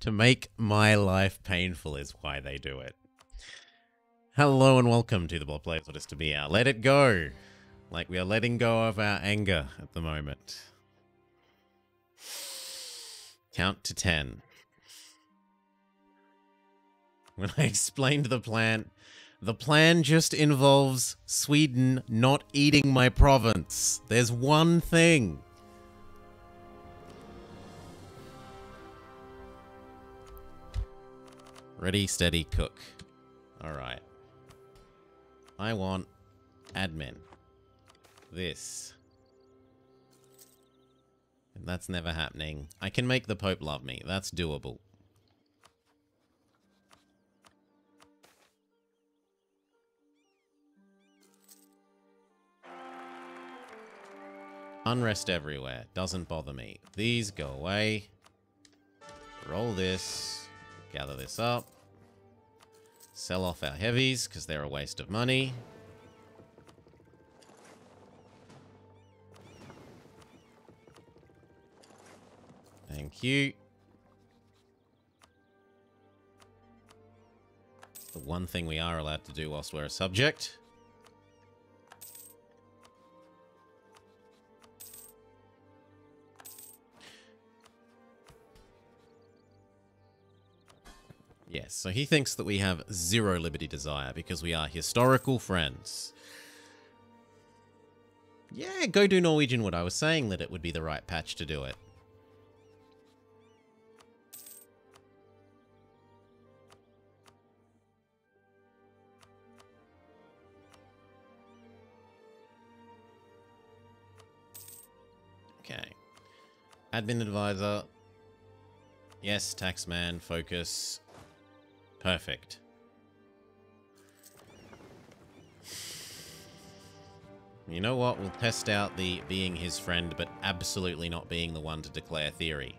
To make my life painful is why they do it. Hello and welcome to the Block Players What Is To Be Our Let It Go. Like we are letting go of our anger at the moment. Count to 10. When I explained the plan just involves Sweden not eating my province. There's one thing. Ready, steady, cook. Alright. I want admin. This. And that's never happening. I can make the Pope love me. That's doable. Unrest everywhere. Doesn't bother me. These go away. Roll this. Gather this up. Sell off our heavies, because they're a waste of money. Thank you. The one thing we are allowed to do whilst we're a subject. Yes, so he thinks that we have zero liberty desire because we are historical friends. Yeah, go do Norwegian Wood. I was saying that it would be the right patch to do it. Okay. Admin advisor. Yes, taxman, focus. Perfect. You know what? We'll test out the being his friend, but absolutely not being the one to declare theory.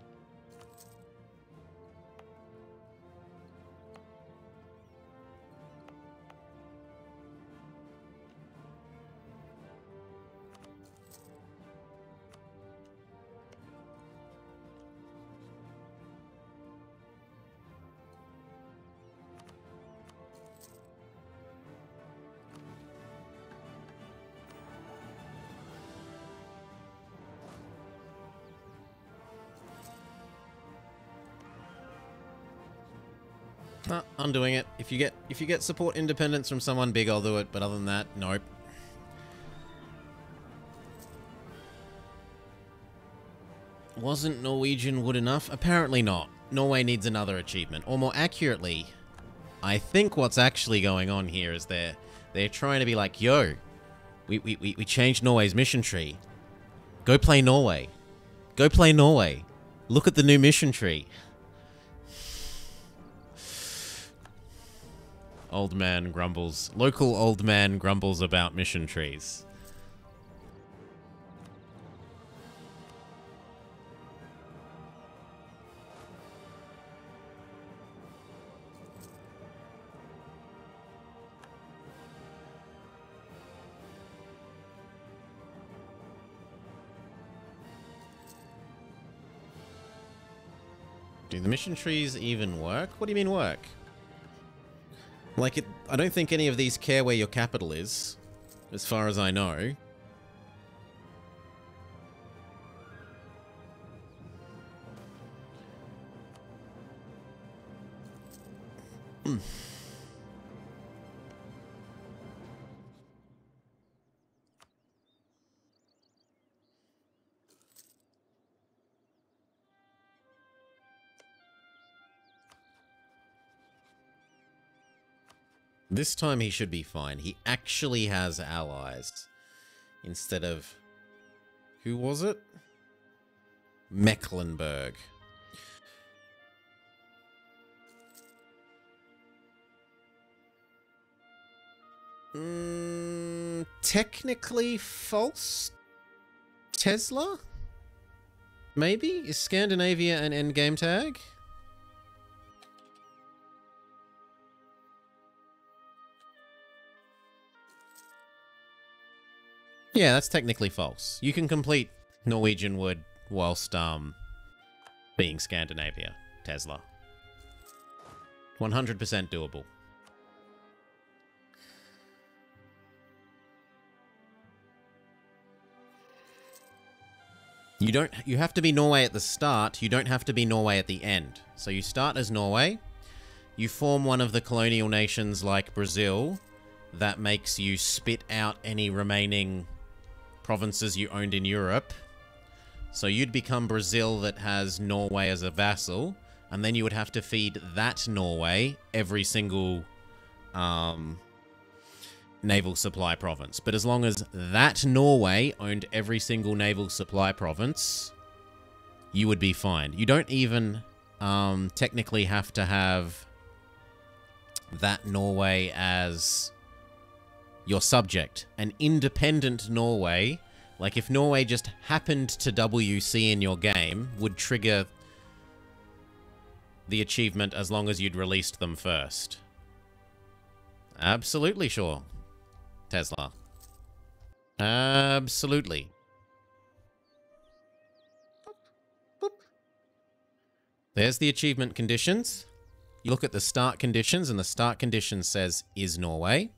Undoing it. If you get support independence from someone big, I'll do it. But other than that, nope. Wasn't Norwegian Wood enough? Apparently not. Norway needs another achievement. Or more accurately, I think what's actually going on here is they're trying to be like, yo, we changed Norway's mission tree. Go play Norway. Go play Norway. Look at the new mission tree. Old man grumbles. Local old man grumbles about mission trees. Do the mission trees even work? What do you mean work? Like, I don't think any of these care where your capital is, as far as I know. This time he should be fine. He actually has allies. Instead of... Who was it? Mecklenburg. Technically false? Tesla? Maybe? Is Scandinavia an endgame tag? Yeah, that's technically false. You can complete Norwegian Wood whilst, being Scandinavia, Tesla. 100% doable. You have to be Norway at the start, you don't have to be Norway at the end. So you start as Norway, you form one of the colonial nations like Brazil that makes you spit out any remaining provinces you owned in Europe. So you'd become Brazil that has Norway as a vassal, and then you would have to feed that Norway every single naval supply province. But as long as that Norway owned every single naval supply province, you would be fine. You don't even technically have to have that Norway as your subject. An independent Norway, like if Norway just happened to WC in your game, would trigger the achievement as long as you'd released them first. Absolutely sure. Tesla. Absolutely. There's the achievement conditions. You look at the start conditions, and the start condition says, is Norway.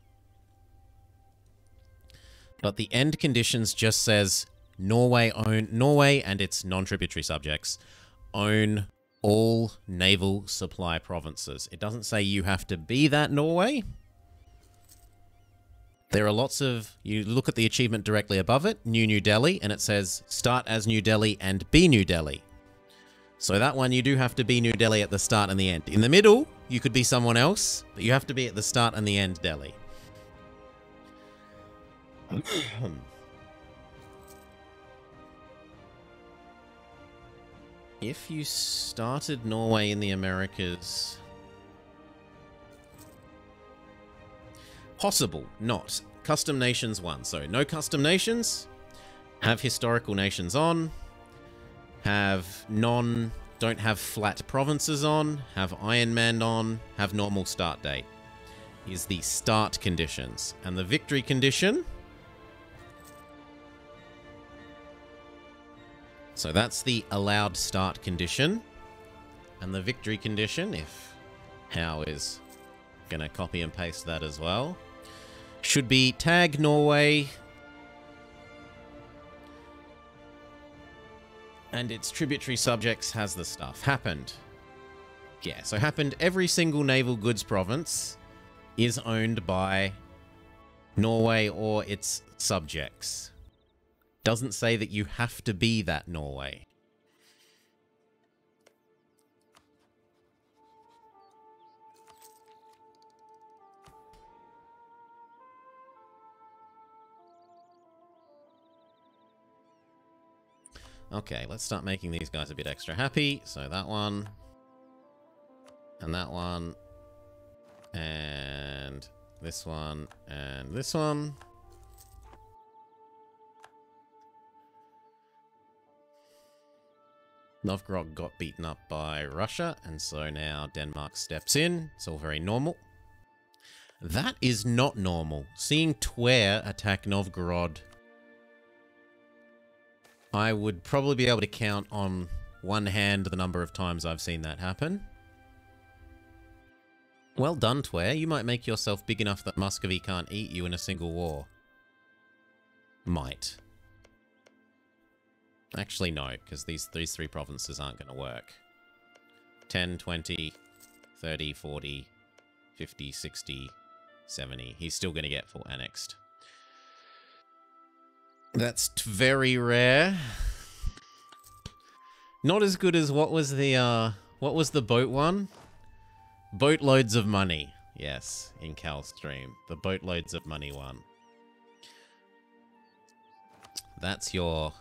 But the end conditions just says, Norway and its non-tributary subjects own all naval supply provinces. It doesn't say you have to be that Norway. There are lots of... You look at the achievement directly above it, New Delhi, and it says start as New Delhi and be New Delhi. So that one, you do have to be New Delhi at the start and the end. In the middle, you could be someone else, but you have to be at the start and the end Delhi. If you started Norway in the Americas... Possible, not. Custom nations 1. So no custom nations. Have historical nations on. Don't have flat provinces on. Have Iron Man on. Have normal start date. Is the start conditions. And the victory condition... So that's the allowed start condition. And the victory condition, if How is gonna copy and paste that as well. Should be tag Norway. And its tributary subjects has the stuff. Happened. Yeah, so happened every single naval goods province is owned by Norway or its subjects. Doesn't say that you have to be that Norway. Okay, let's start making these guys a bit extra happy. So that one. And that one. And this one. And this one. Novgorod got beaten up by Russia, and so now Denmark steps in. It's all very normal. That is not normal. Seeing Tver attack Novgorod, I would probably be able to count on one hand the number of times I've seen that happen. Well done, Tver. You might make yourself big enough that Muscovy can't eat you in a single war. Might. Actually, no, because these three provinces aren't going to work. 10, 20, 30, 40, 50, 60, 70. He's still going to get full annexed. That's very rare. Not as good as what was the boat one? Boatloads of money. Yes, in Calstream. The boatloads of money one. That's your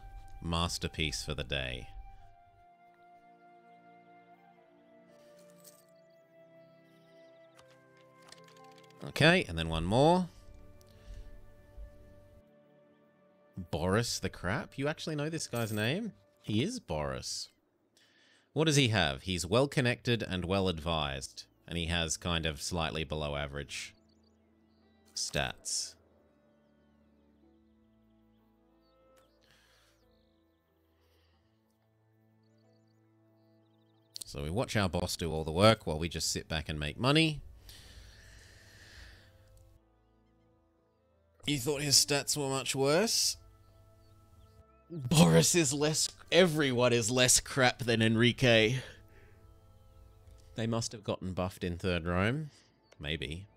masterpiece for the day. Okay, and then one more. Boris the Crap? You actually know this guy's name? He is Boris. What does he have? He's well connected and well advised. And he has kind of slightly below average stats. So we watch our boss do all the work while we just sit back and make money. You thought his stats were much worse? Boris is less... Everyone is less crap than Enrique. They must have gotten buffed in Third Rome. Maybe.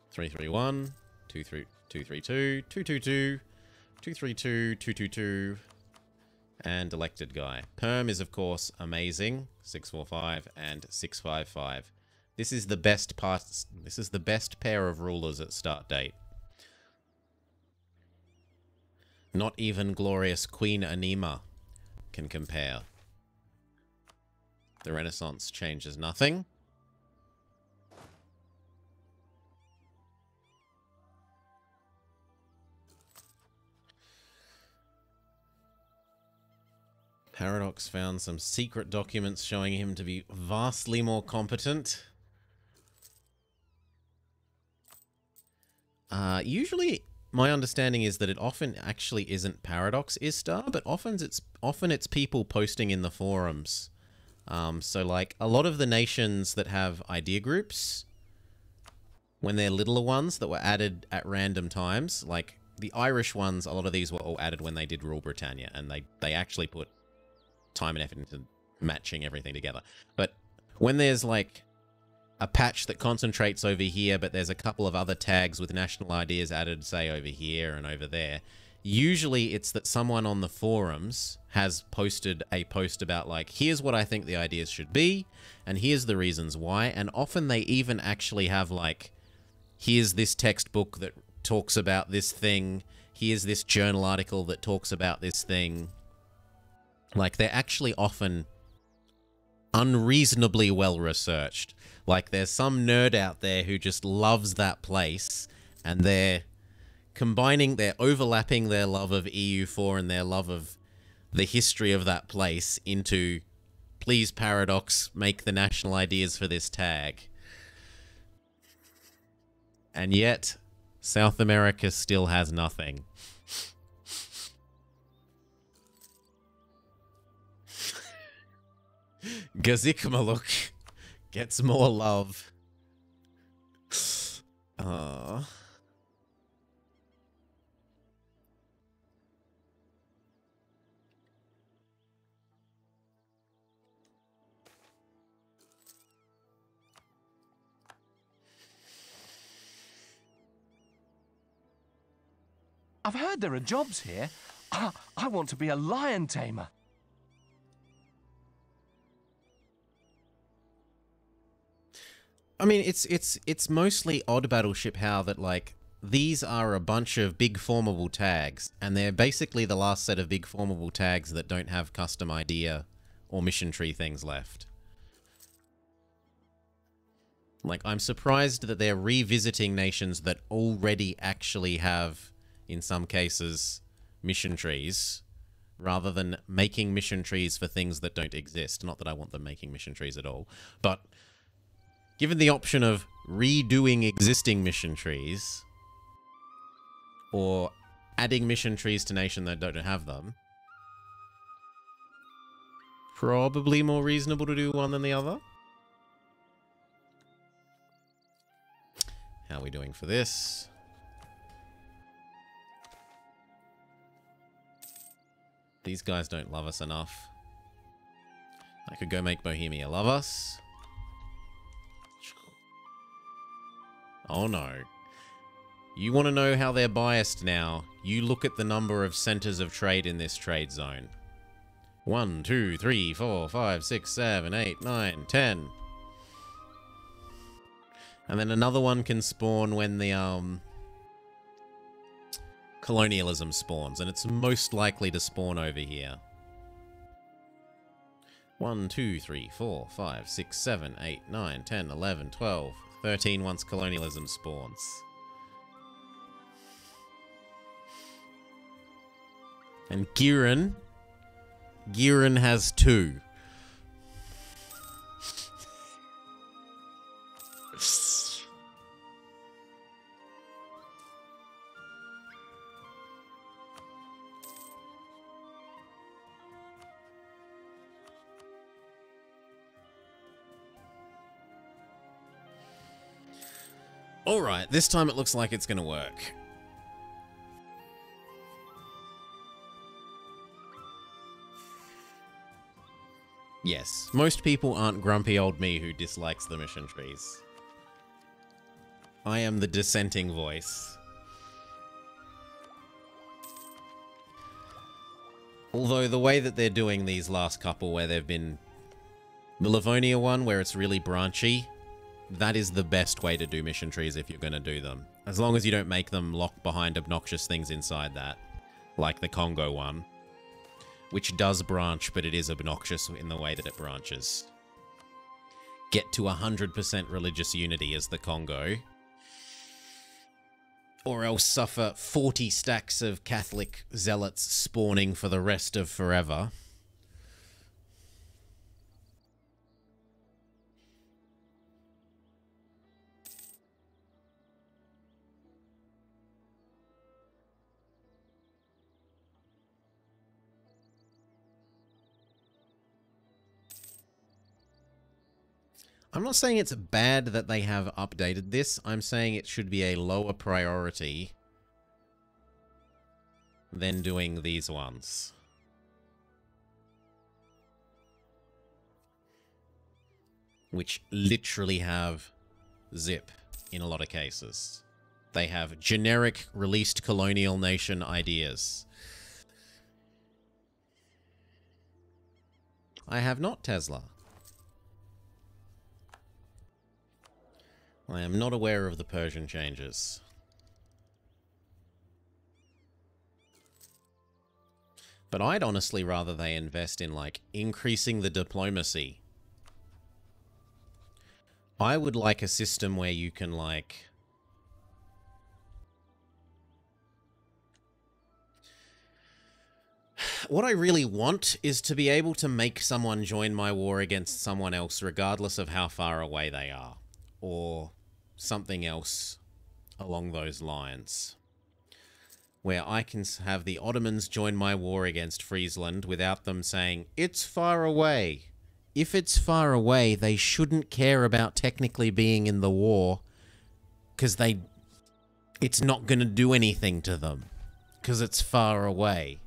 331, 232, 222, 232, 222, and elected guy. Perm is, of course, amazing. 645 and 655. This is the best part. This is the best pair of rulers at start date. Not even glorious Queen Anima can compare. The Renaissance changes nothing. Paradox found some secret documents showing him to be vastly more competent. Usually, my understanding is that it often actually isn't Paradox Istar, but often it's people posting in the forums. So like a lot of the nations that have idea groups, when they're littler ones that were added at random times, like the Irish ones, a lot of these were all added when they did rule Britannia, and they actually put time and effort into matching everything together. But when there's like a patch that concentrates over here, but there's a couple of other tags with national ideas added, say, over here and over there, usually it's that someone on the forums has posted a post about, like, here's what I think the ideas should be, and here's the reasons why, and often they even actually have, like, here's this textbook that talks about this thing, here's this journal article that talks about this thing. Like, they're actually often unreasonably well researched. Like, there's some nerd out there who just loves that place, and they're overlapping their love of EU4 and their love of the history of that place into, please Paradox, make the national ideas for this tag. And yet, South America still has nothing. Gazikmaluk gets more love. I've heard there are jobs here. I want to be a lion tamer. I mean, it's mostly odd battleship how that, like, these are a bunch of big formable tags, and they're basically the last set of big formable tags that don't have custom idea or mission tree things left. Like, I'm surprised that they're revisiting nations that already actually have, in some cases, mission trees, rather than making mission trees for things that don't exist. Not that I want them making mission trees at all, but given the option of redoing existing mission trees or adding mission trees to nations that don't have them, probably more reasonable to do one than the other. How are we doing for this? These guys don't love us enough. I could go make Bohemia love us. Oh no. You want to know how they're biased now? You look at the number of centers of trade in this trade zone. 1, 2, 3, 4, 5, 6, 7, 8, 9, 10. And then another one can spawn when the colonialism spawns, and it's most likely to spawn over here. 1, 2, 3, 4, 5, 6, 7, 8, 9, 10, 11, 12, 13 once colonialism spawns. And Giran has 2. Alright, this time it looks like it's gonna work. Yes, most people aren't grumpy old me who dislikes the mission trees. I am the dissenting voice. Although the way that they're doing these last couple where they've been... The Livonia one, where it's really branchy, that is the best way to do mission trees if you're going to do them. As long as you don't make them lock behind obnoxious things inside that. Like the Congo one. Which does branch, but it is obnoxious in the way that it branches. Get to 100% religious unity as the Congo. Or else suffer 40 stacks of Catholic zealots spawning for the rest of forever. I'm not saying it's bad that they have updated this. I'm saying it should be a lower priority than doing these ones. Which literally have zip in a lot of cases. They have generic released colonial nation ideas. I have not, Tesla. I am not aware of the Persian changes. But I'd honestly rather they invest in, like, increasing the diplomacy. I would like a system where you can, like... What I really want is to be able to make someone join my war against someone else regardless of how far away they are. Or something else along those lines. Where I can have the Ottomans join my war against Friesland without them saying, it's far away. If it's far away, they shouldn't care about technically being in the war, because it's not going to do anything to them, because it's far away.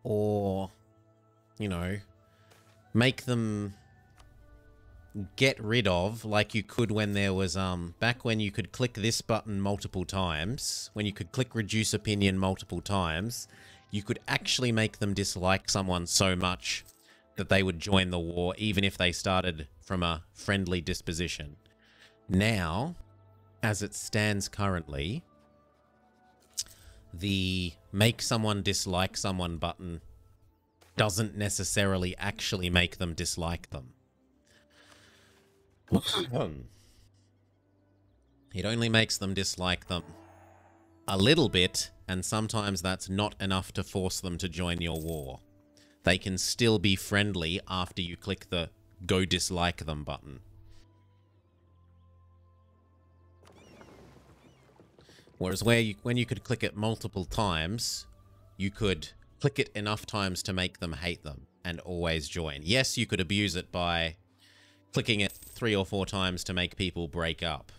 Or, you know, make them get rid of, like you could when there was, back when you could click this button multiple times, when you could click reduce opinion multiple times, you could actually make them dislike someone so much that they would join the war, even if they started from a friendly disposition. Now, as it stands currently, the make someone dislike someone button doesn't necessarily actually make them dislike them. It only makes them dislike them a little bit, and sometimes that's not enough to force them to join your war. They can still be friendly after you click the go dislike them button. Whereas when you could click it multiple times, you could click it enough times to make them hate them and always join. Yes, you could abuse it by clicking it 3 or 4 times to make people break up.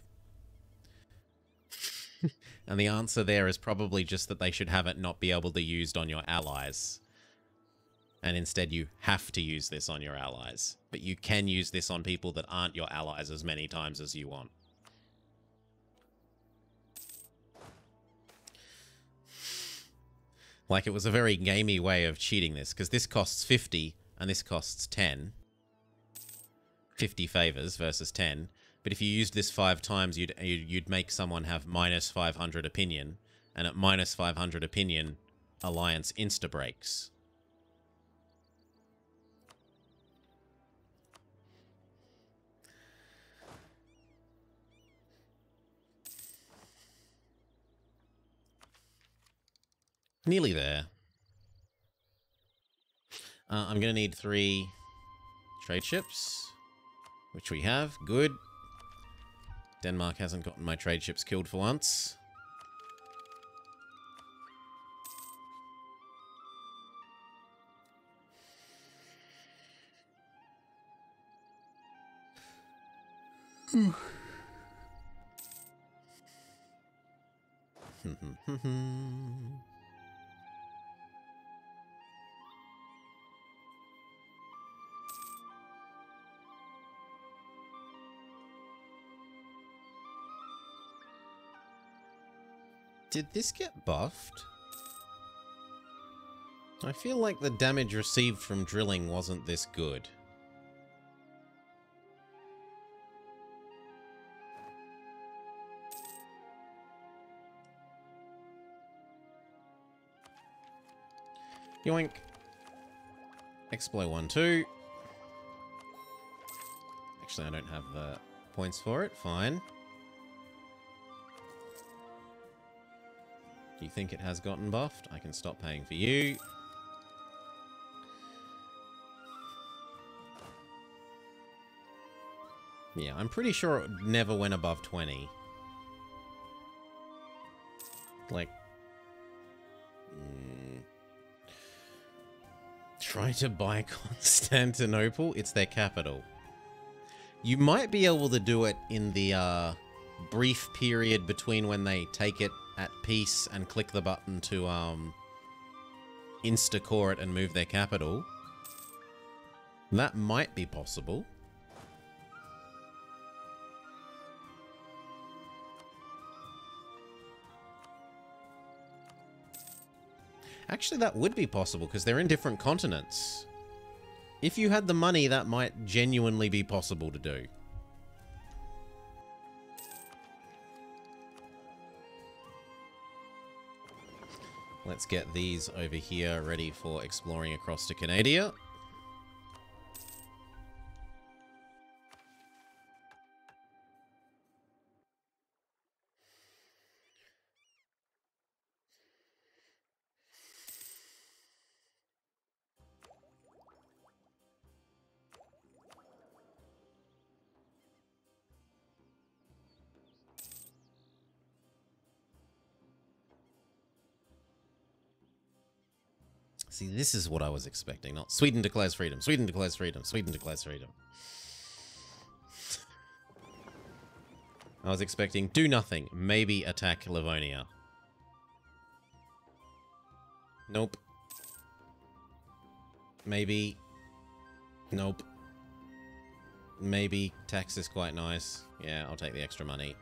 And the answer there is probably just that they should have it not be able to be used on your allies. And instead you have to use this on your allies. But you can use this on people that aren't your allies as many times as you want. Like, it was a very gamey way of cheating this, because this costs 50 and this costs 10. 50 favors versus 10. But if you used this 5 times, you'd make someone have minus 500 opinion, and at minus 500 opinion, alliance insta-breaks. Nearly there. I'm going to need 3 trade ships, which we have. Good. Denmark hasn't gotten my trade ships killed for once. Did this get buffed? I feel like the damage received from drilling wasn't this good. Yoink. Explo 1-2. Actually, I don't have the points for it. Fine. Do you think it has gotten buffed? I can stop paying for you. Yeah, I'm pretty sure it never went above 20. Like... Try to buy Constantinople? It's their capital. You might be able to do it in the brief period between when they take it at peace and click the button to insta-core it and move their capital. That might be possible. Actually, that would be possible, because they're in different continents. If you had the money, that might genuinely be possible to do. Let's get these over here ready for exploring across to Canada. See, this is what I was expecting. Not Sweden declares freedom. Sweden declares freedom. Sweden declares freedom. I was expecting do nothing. Maybe attack Livonia. Nope. Maybe. Nope. Maybe tax is quite nice. Yeah, I'll take the extra money.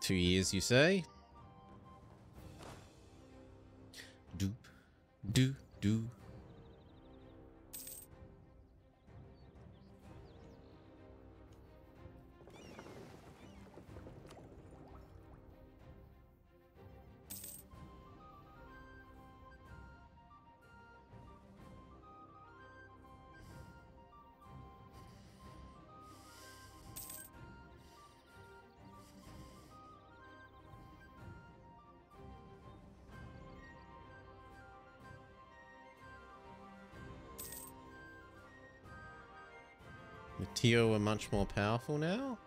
$2 years, you say? Doop, doo, doo. The Tio are much more powerful now?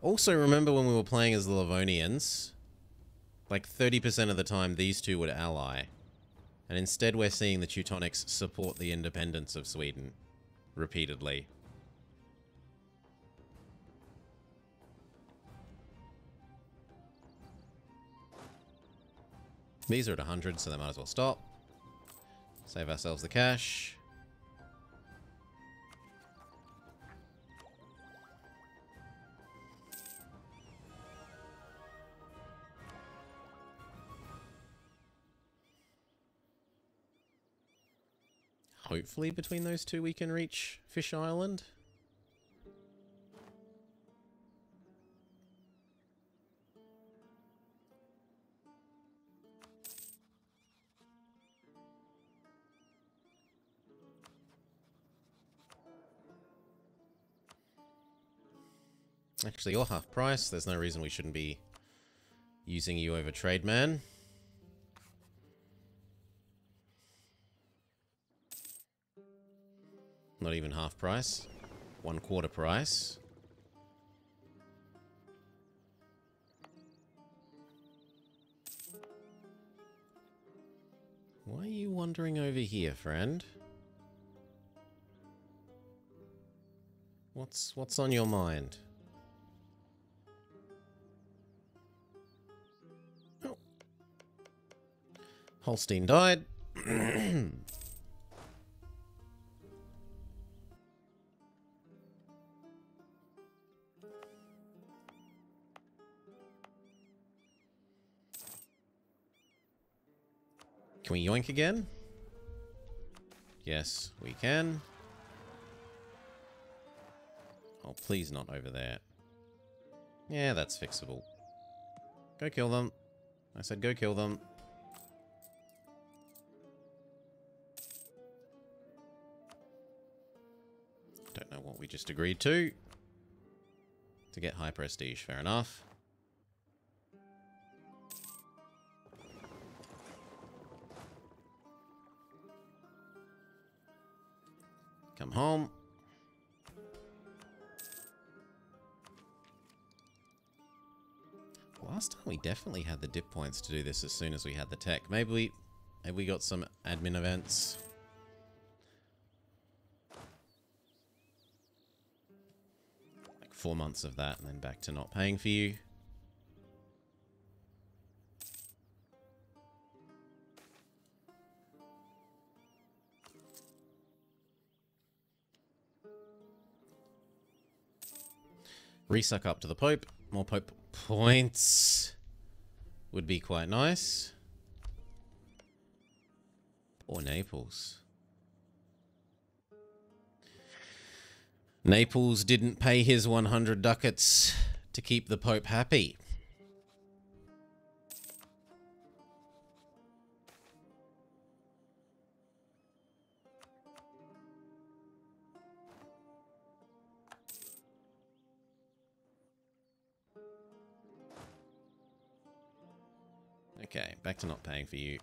Also, remember when we were playing as the Livonians? Like 30% of the time, these two would ally. And instead, we're seeing the Teutonics support the independence of Sweden. Repeatedly. These are at 100, so they might as well stop. Save ourselves the cash. Hopefully between those two we can reach Fish Island. Actually, you're half price. There's no reason we shouldn't be using you over trade, man. Not even half price. 1/4 price. Why are you wandering over here, friend? What's on your mind? Oh. Holstein died. Can we yoink again? Yes, we can. Oh, please not over there. Yeah, that's fixable. Go kill them. I said go kill them. Don't know what we just agreed to. To get high prestige, fair enough. Come home. Last time we definitely had the dip points to do this as soon as we had the tech. Maybe we got some admin events. Like 4 months of that and then back to not paying for you. Resuck up to the Pope. More Pope points would be quite nice. Or Naples. Naples didn't pay his 100 ducats to keep the Pope happy. Okay, back to not paying for you.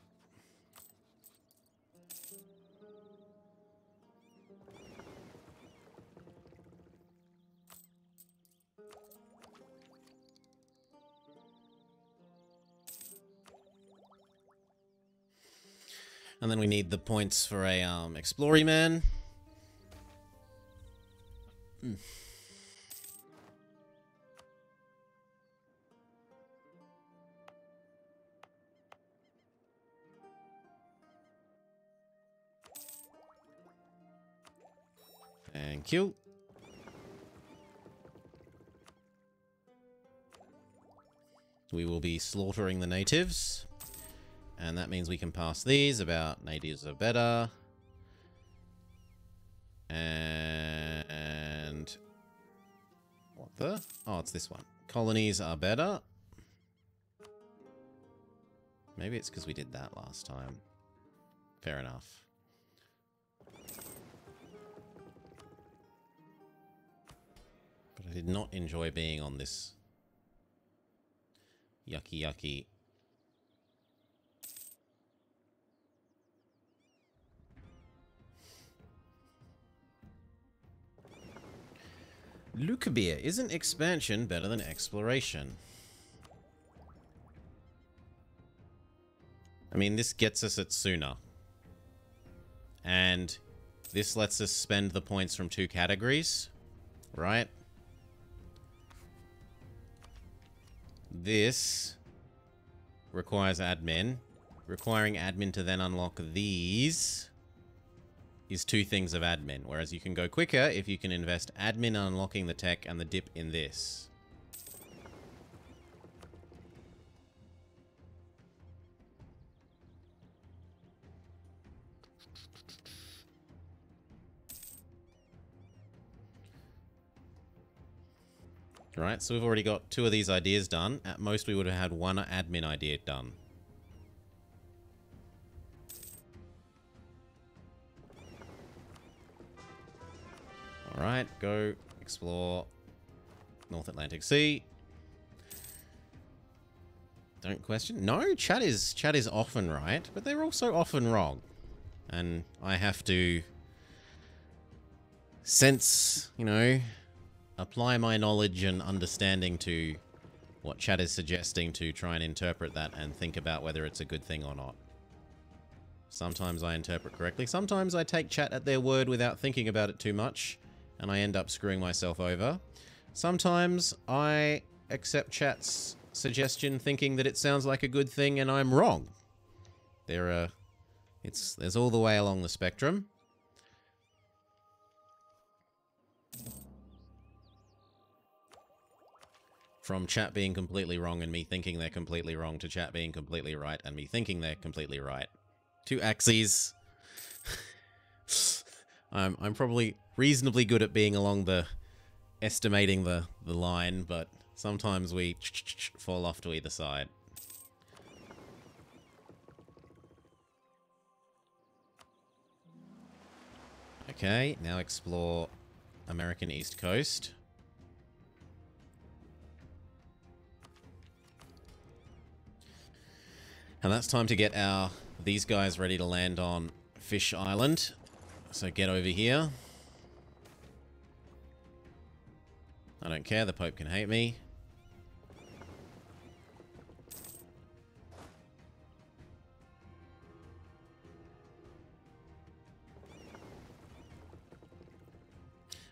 And then we need the points for a Explory Man. Thank you. We will be slaughtering the natives. And that means we can pass these about natives are better. And what the? Oh, it's this one. Colonies are better. Maybe it's because we did that last time. Fair enough. But I did not enjoy being on this yucky. Lucabir, isn't expansion better than exploration? I mean, this gets us it sooner. And this lets us spend the points from 2 categories, right? This requires admin. Requiring admin to then unlock these is 2 things of admin, whereas you can go quicker if you can invest admin in unlocking the tech and the dip in this. Right, so we've already got 2 of these ideas done. At most, we would have had 1 admin idea done. Alright, go explore North Atlantic Sea. Don't question. No, chat is often right, but they're also often wrong. And I have to sense, you know, apply my knowledge and understanding to what chat is suggesting to try and interpret that and think about whether it's a good thing or not. Sometimes I interpret correctly. Sometimes I take chat at their word without thinking about it too much, and I end up screwing myself over. Sometimes I accept chat's suggestion thinking that it sounds like a good thing and I'm wrong. There's all the way along the spectrum. From chat being completely wrong and me thinking they're completely wrong to chat being completely right and me thinking they're completely right. Two axes. I'm probably reasonably good at being along the estimating the line, but sometimes we fall off to either side. Okay, now explore American East Coast. And that's time to get these guys ready to land on Fish Island. So get over here. I don't care, the Pope can hate me.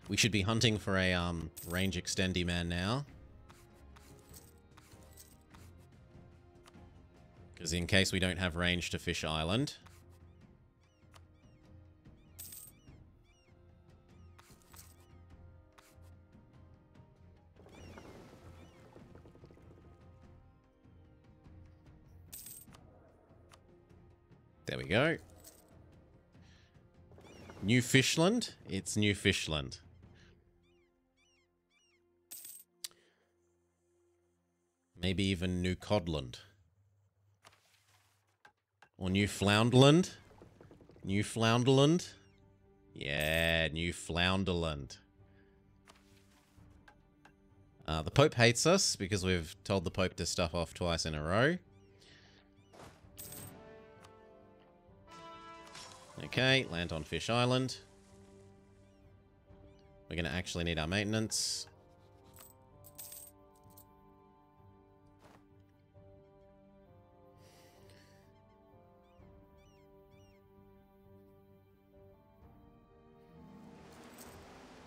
We should be hunting for a range extendy man now. Because in case we don't have range to Fish Island. There we go. New Fishland? It's New Fishland. Maybe even New Codland. Or Newfoundland? Newfoundland? Yeah, Newfoundland. The Pope hates us because we've told the Pope to stuff off twice in a row. Okay, land on Fish Island. We're going to actually need our maintenance.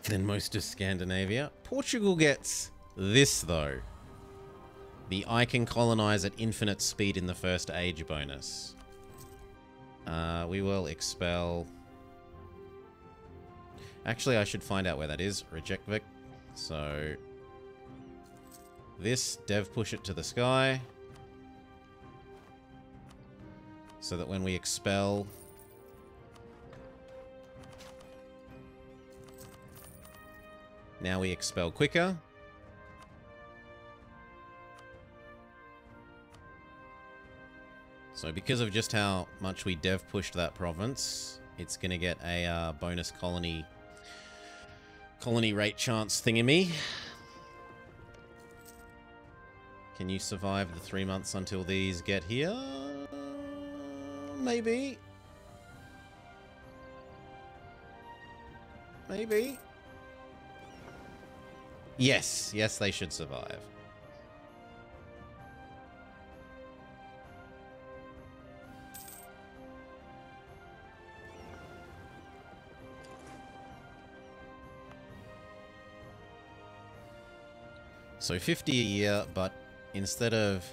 Than most of Scandinavia. Portugal gets this, though. The I can colonize at infinite speed in the first age bonus. We will expel... Actually, I should find out where that is. Reject Vic. So... This, dev push it to the sky. So that when we expel... Now we expel quicker. So because of just how much we dev pushed that province, it's going to get a bonus colony rate chance thingamy. Can you survive the 3 months until these get here? Maybe. Maybe. Yes, yes, they should survive. So 50 a year, but instead of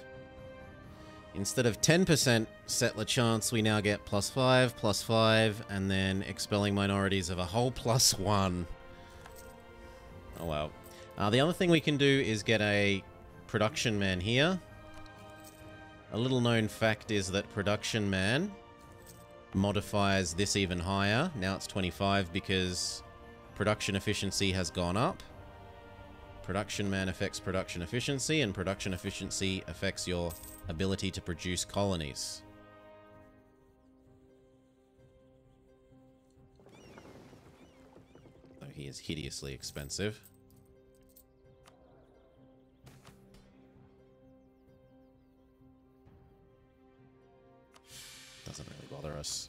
10% settler chance, we now get +5, and then expelling minorities of a whole +1. Oh wow. The other thing we can do is get a production man here. A little known fact is that production man modifies this even higher. Now it's 25 because production efficiency has gone up. Production man affects production efficiency, and production efficiency affects your ability to produce colonies. Though he is hideously expensive. Doesn't really bother us.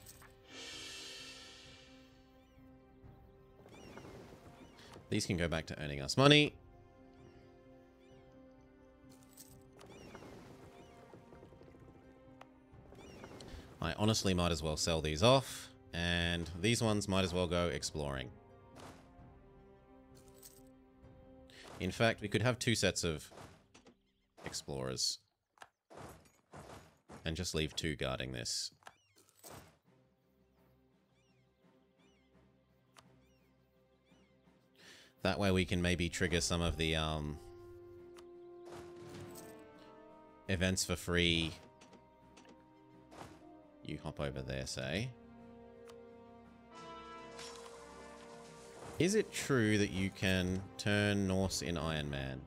These can go back to earning us money. I honestly might as well sell these off, and these ones might as well go exploring. In fact, we could have 2 sets of explorers and just leave 2 guarding this. That way we can maybe trigger some of the events for free. You hop over there, say. Is it true that you can turn Norse in Iron Man?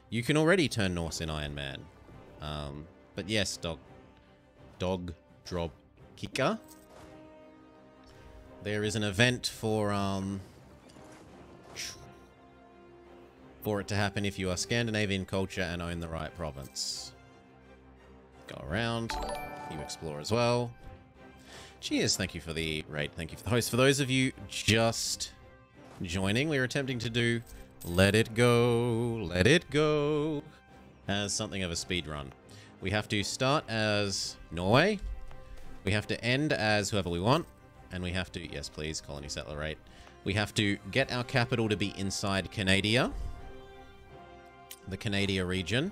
You can already turn Norse in Iron Man. But yes, dog drop kicker. There is an event for it to happen if you are Scandinavian culture and own the right province. Go around. You explore as well. Cheers, thank you for the raid. Thank you for the host. For those of you just joining, we're attempting to do Let It Go as something of a speed run. We have to start as Norway. We have to end as whoever we want. And we have to, yes please, colony settler rate. We have to get our capital to be inside Canada. The Canada region.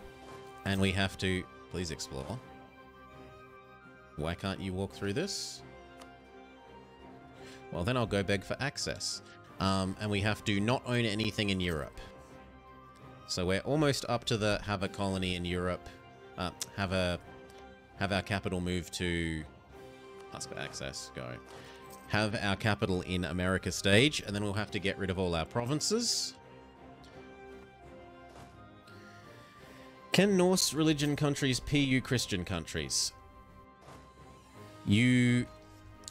And we have to, please explore. Why can't you walk through this? Well, then I'll go beg for access. And we have to not own anything in Europe. So we're almost up to the have a colony in Europe. Have our capital move to... Ask for access. Go. Have our capital in America stage. And then we'll have to get rid of all our provinces. Can Norse religion countries PU Christian countries? You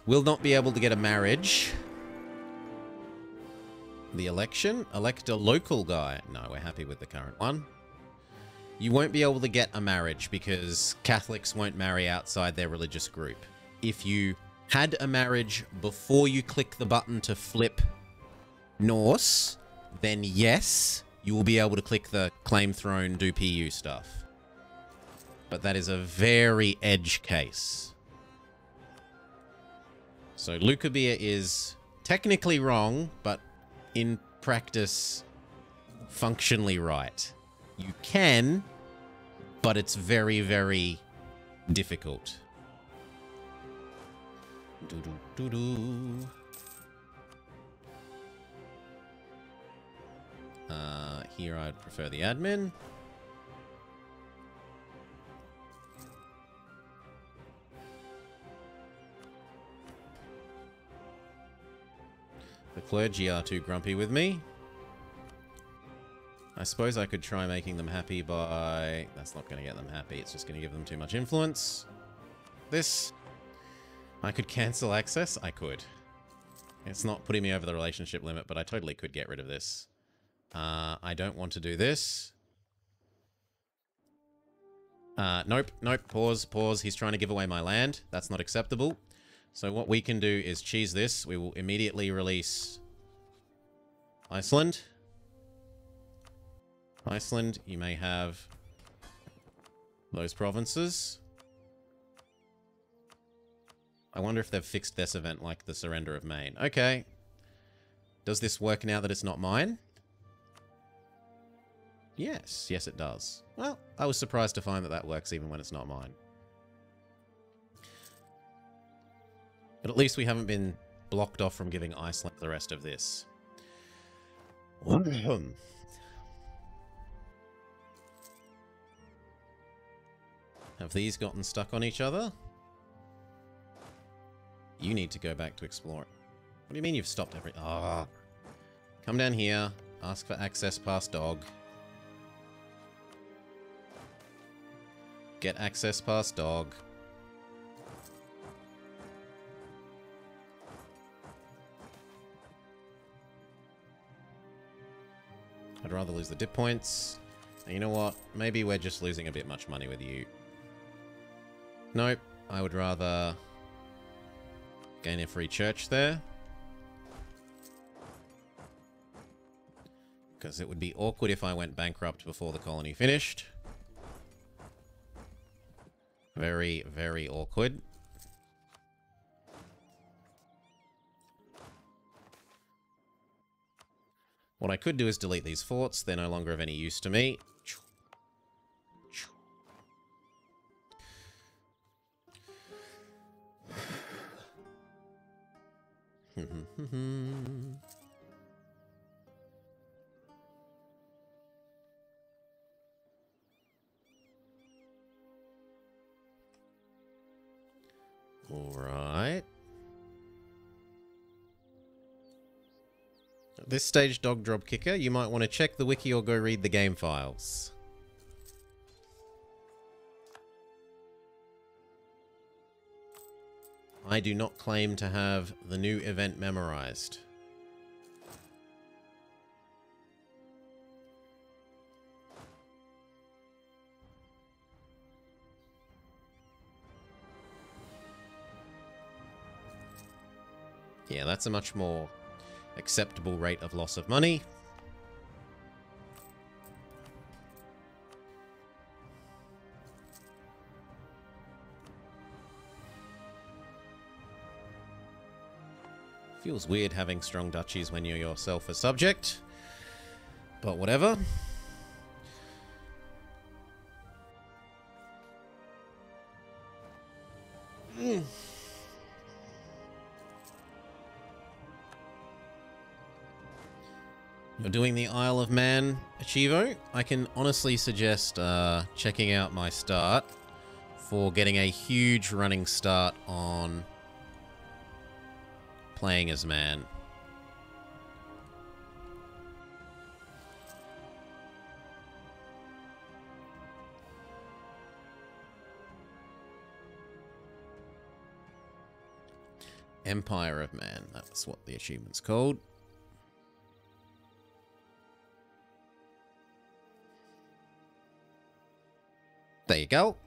will not be able to get a marriage. The election? Elect a local guy. No, we're happy with the current one. You won't be able to get a marriage because Catholics won't marry outside their religious group. If you had a marriage before you click the button to flip Norse, then yes, you will be able to click the claim throne, do PU stuff. But that is a very edge case. So Lukabia is technically wrong, but in practice, functionally right. You can, but it's very, very difficult. Here I'd prefer the admin. The clergy are too grumpy with me. I suppose I could try making them happy by... That's not going to get them happy. It's just going to give them too much influence. This... I could cancel access? I could. It's not putting me over the relationship limit, but I totally could get rid of this. I don't want to do this. Nope. Pause. He's trying to give away my land. That's not acceptable. So what we can do is cheese this. We will immediately release Iceland. Iceland, you may have those provinces. I wonder if they've fixed this event like the surrender of Maine. Okay. Does this work now that it's not mine? Yes. Yes, it does. Well, I was surprised to find that that works even when it's not mine. But at least we haven't been blocked off from giving Iceland the rest of this. Have these gotten stuck on each other? You need to go back to explore. What do you mean you've stopped every... Ah. Come down here. Ask for access past dog. Get access past dog. I'd rather lose the dip points. And you know what? Maybe we're just losing a bit much money with you. Nope. I would rather gain a free church there. Because it would be awkward if I went bankrupt before the colony finished. Very, very awkward. What I could do is delete these forts. They're no longer of any use to me. Alright. At this stage, dog drop kicker, you might want to check the wiki or go read the game files. I do not claim to have the new event memorized. Yeah, that's a much more acceptable rate of loss of money. Feels weird having strong duchies when you're yourself a subject, but whatever. You're doing the Isle of Man Achievo? I can honestly suggest checking out my start for getting a huge running start on playing as man. Empire of Man, that's what the achievement's called. There you go.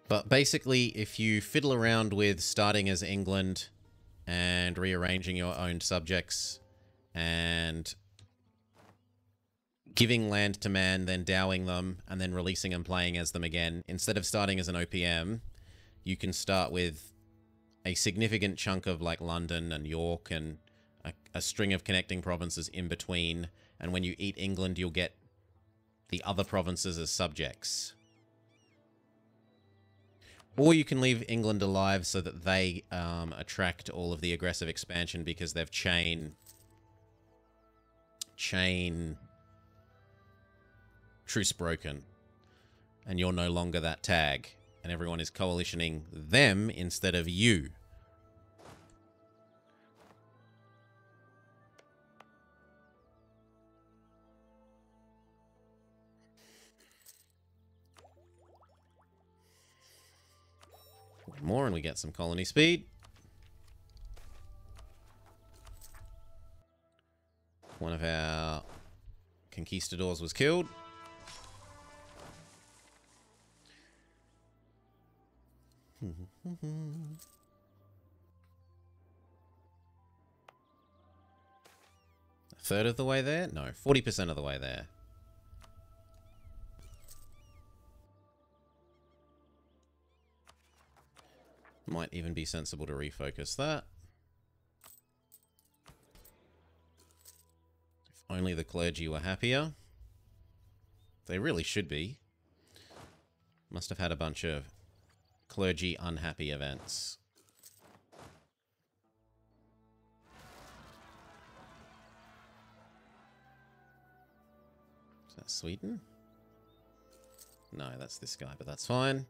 But basically, if you fiddle around with starting as England and rearranging your own subjects and giving land to man, then dowing them, and then releasing and playing as them again, instead of starting as an OPM, you can start with a significant chunk of like London and York and a string of connecting provinces in between. And when you eat England, you'll get the other provinces as subjects. Or you can leave England alive so that they attract all of the aggressive expansion because they've chain truce broken. And you're no longer that tag. And everyone is coalitioning them instead of you. One more and we get some colony speed. One of our conquistadors was killed. A third of the way there? No, 40% of the way there. Might even be sensible to refocus that. If only the clergy were happier. They really should be. Must have had a bunch of clergy unhappy events. Is that Sweden? No, that's this guy, but that's fine.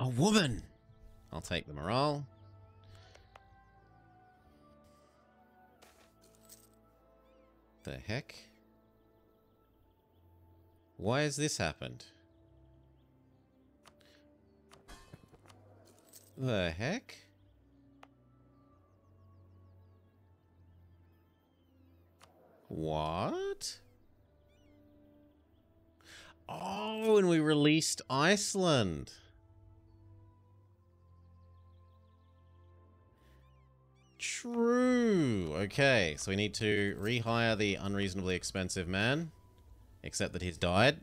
A woman! I'll take the morale. The heck? Why has this happened? the heck? What? Oh, and we released Iceland. True. Okay, so we need to rehire the unreasonably expensive man, except that he's died.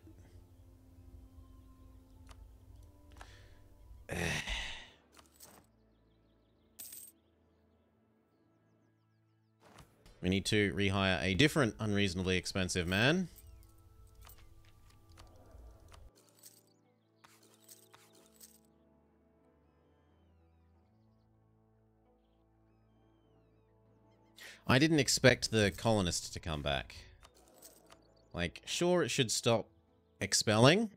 We need to rehire a different unreasonably expensive man. I didn't expect the colonists to come back. Like, sure, it should stop expelling,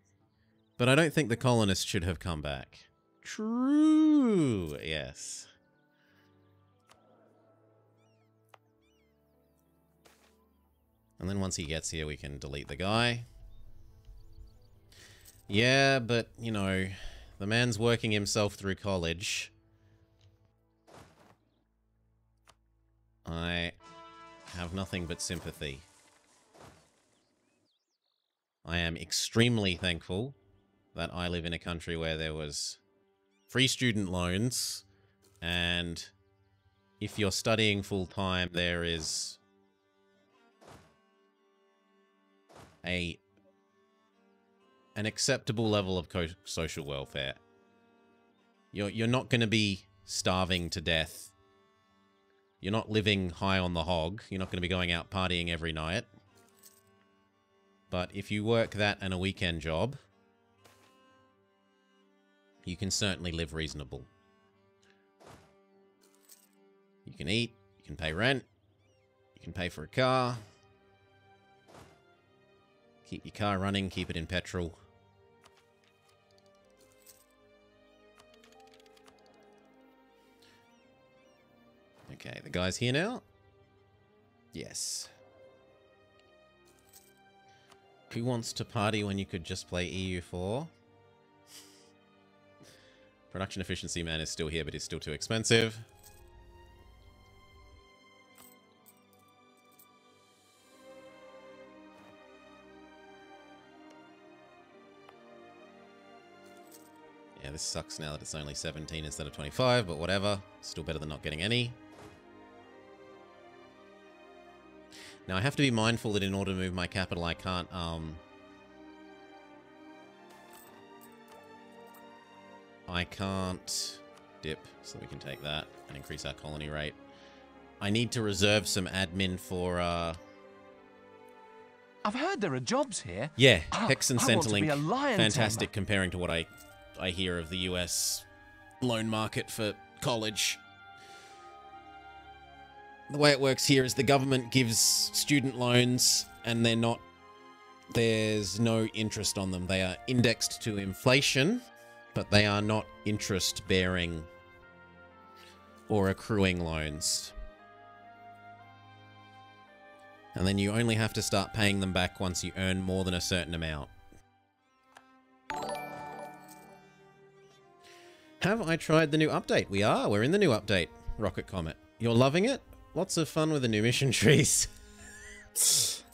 but I don't think the colonists should have come back. True, yes. And then once he gets here, we can delete the guy. Yeah, but, you know, the man's working himself through college. I have nothing but sympathy. I am extremely thankful that I live in a country where there was free student loans, and if you're studying full-time, there is an acceptable level of social welfare. You're not going to be starving to death. You're not living high on the hog. You're not going to be going out partying every night. But if you work that and a weekend job, you can certainly live reasonable. You can eat, you can pay rent, you can pay for a car, keep your car running, keep it in petrol. Okay, the guy's here now? Yes. Who wants to party when you could just play EU4? Production efficiency man is still here, but he's still too expensive. Yeah, this sucks now that it's only 17 instead of 25, but whatever. Still better than not getting any. Now, I have to be mindful that in order to move my capital, I can't, dip, so we can take that and increase our colony rate. I need to reserve some admin for, I've heard there are jobs here. Yeah, Hex and I want to Centrelink, be a lion fantastic tamer. comparing to what I hear of the US loan market for college. The way it works here is the government gives student loans and there's no interest on them. They are indexed to inflation, but they are not interest-bearing or accruing loans. And then you only have to start paying them back once you earn more than a certain amount. Have I tried the new update? We're in the new update, Rocket Comet. You're loving it? Lots of fun with the new mission trees.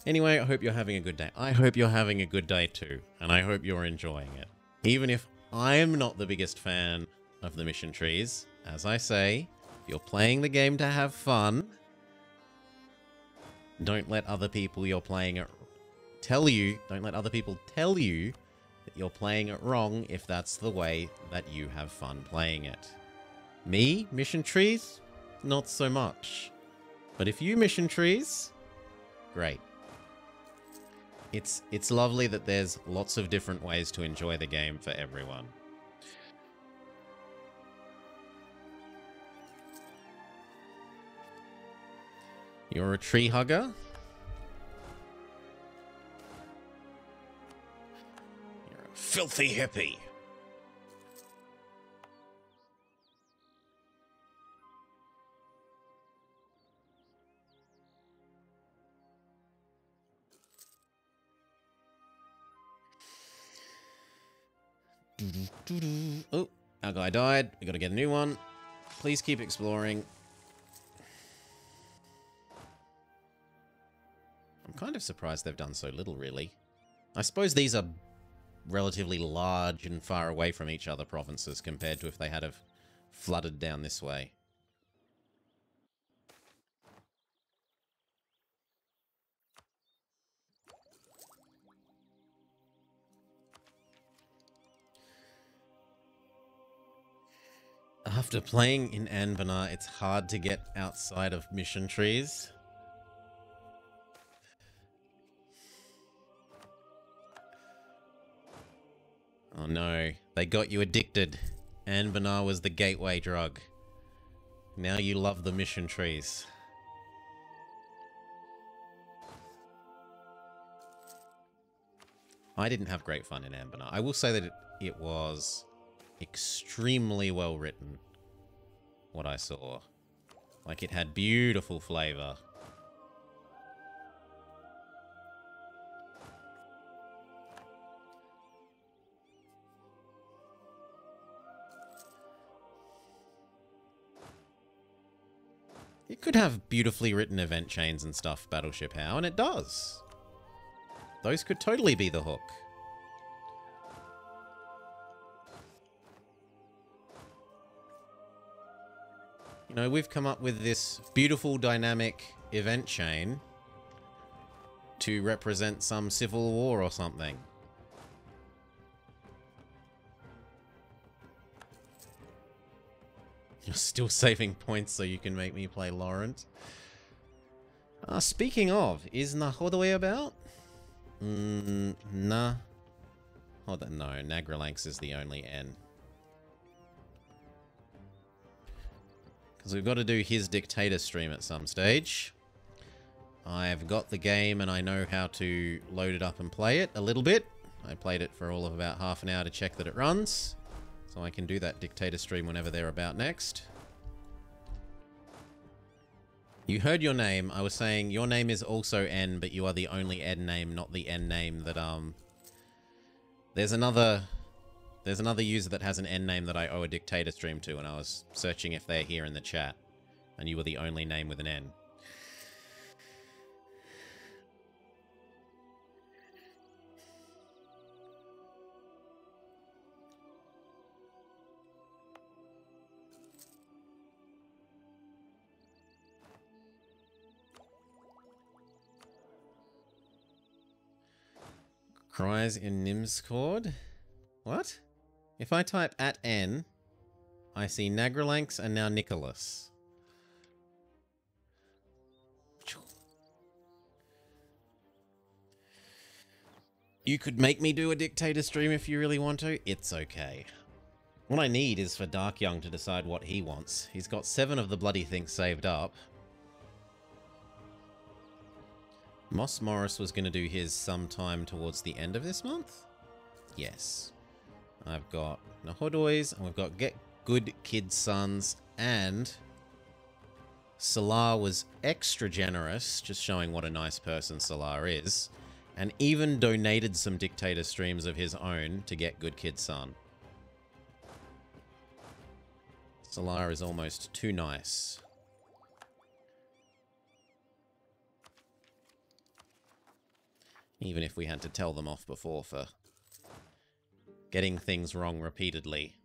Anyway, I hope you're having a good day. I hope you're having a good day too, and I hope you're enjoying it. Even if I'm not the biggest fan of the mission trees, as I say, if you're playing the game to have fun, don't let other people you're playing it don't let other people tell you that you're playing it wrong if that's the way that you have fun playing it. Me, mission trees, not so much. But if you mission trees, great. It's lovely that there's lots of different ways to enjoy the game for everyone. You're a tree hugger? You're a filthy hippie. Oh, Our guy died. We gotta get a new one. Please keep exploring. I'm kind of surprised they've done so little, really. I suppose these are relatively large and far away from each other provinces compared to if they had have flooded down this way. After playing in Anbanar, it's hard to get outside of mission trees. Oh no, they got you addicted. Anbanar was the gateway drug. Now you love the mission trees. I didn't have great fun in Anbanar. I will say that it was extremely well written, what I saw. Like, it had beautiful flavor. It could have beautifully written event chains and stuff, Battleship How, and it does. Those could totally be the hook. You know, we've come up with this beautiful dynamic event chain to represent some civil war or something. You're still saving points so you can make me play Laurent. Speaking of, is Nahodwe about? Nah. Hold on, no, Nagralanx is the only N. Because we've got to do his dictator stream at some stage. I've got the game and I know how to load it up and play it a little bit. I played it for all of about half an hour to check that it runs. So I can do that dictator stream whenever they're about next. You heard your name. I was saying your name is also N, but you are the only N name, not the N name that, There's another user that has an N name that I owe a dictator stream to, and I was searching if they're here in the chat. And you were the only name with an N. Cries in Nimscord? What? If I type at N, I see Nagralanx and now Nicholas. You could make me do a dictator stream if you really want to. It's okay. What I need is for Dark Young to decide what he wants. He's got 7 of the bloody things saved up. Moss Morris was going to do his sometime towards the end of this month? Yes. I've got Nahodois, and we've got Get Good Kid Sons, and Salar was extra generous, just showing what a nice person Salar is, and even donated some dictator streams of his own to Get Good Kid Son. Salar is almost too nice. Even if we had to tell them off before for getting things wrong repeatedly.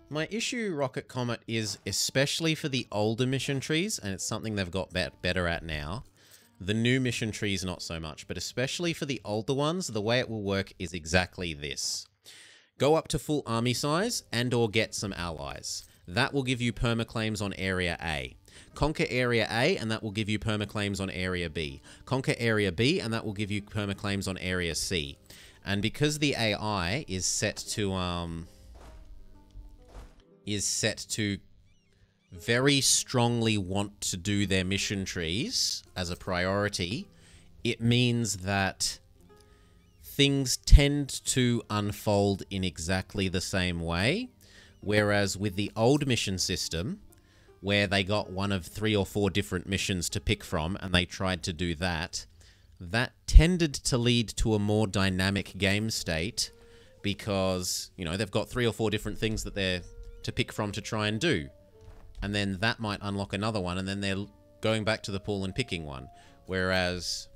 My issue, Rocket Comet, is especially for the older mission trees, and it's something they've got better at now. The new mission trees, not so much, but especially for the older ones, the way it will work is exactly this. Go up to full army size and or get some allies. That will give you permaclaims on Area A. Conquer Area A and that will give you permaclaims on Area B. Conquer Area B and that will give you permaclaims on Area C. And because the AI is set to very strongly want to do their mission trees as a priority, it means that things tend to unfold in exactly the same way. Whereas with the old mission system, where they got one of 3 or 4 different missions to pick from, and they tried to do that. That tended to lead to a more dynamic game state because, you know, they've got 3 or 4 different things that they're to pick from to try and do. And then that might unlock another one, and then they're going back to the pool and picking one. Whereas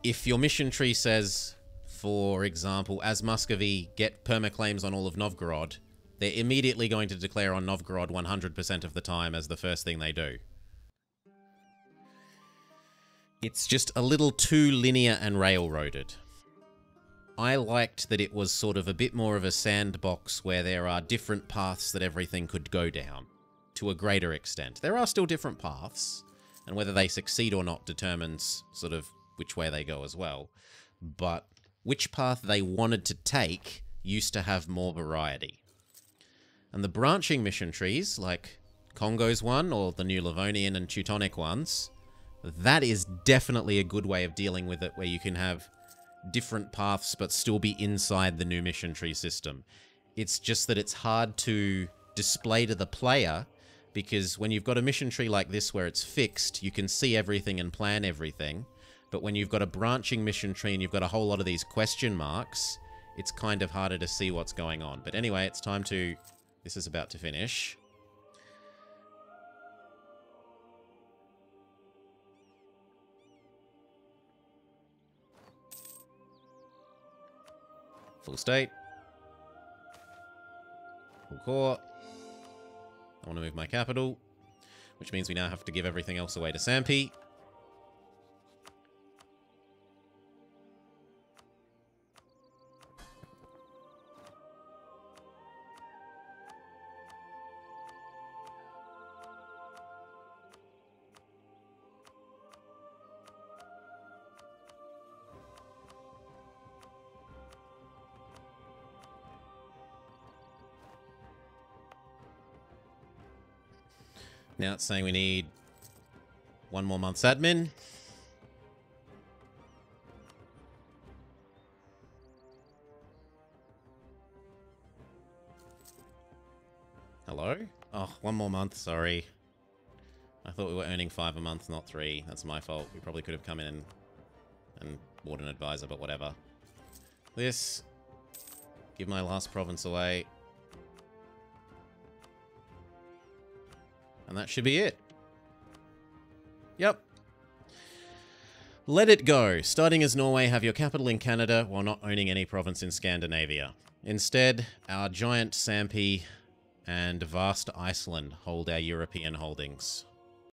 if your mission tree says, for example, as Muscovy, get permaclaims on all of Novgorod, they're immediately going to declare on Novgorod 100% of the time as the first thing they do. It's just a little too linear and railroaded. I liked that it was sort of a bit more of a sandbox where there are different paths that everything could go down, to a greater extent. There are still different paths, and whether they succeed or not determines sort of which way they go as well. But which path they wanted to take used to have more variety. And the branching mission trees, like Congo's one, or the new Livonian and Teutonic ones, that is definitely a good way of dealing with it, where you can have different paths but still be inside the new mission tree system. It's just that it's hard to display to the player, because when you've got a mission tree like this where it's fixed, you can see everything and plan everything. But when you've got a branching mission tree and you've got a whole lot of these question marks, it's kind of harder to see what's going on. But anyway, it's time to... This is about to finish. Full state. Full core. I want to move my capital, which means we now have to give everything else away to Sampi. Now it's saying we need 1 more month's admin. Hello? Oh, 1 more month, sorry. I thought we were earning 5 a month, not 3. That's my fault. We probably could have come in and bought an advisor, but whatever. This. Give my last province away. And that should be it. Yep. Let it go. Starting as Norway, have your capital in Canada while not owning any province in Scandinavia. Instead, our giant Sampi and vast Iceland hold our European holdings.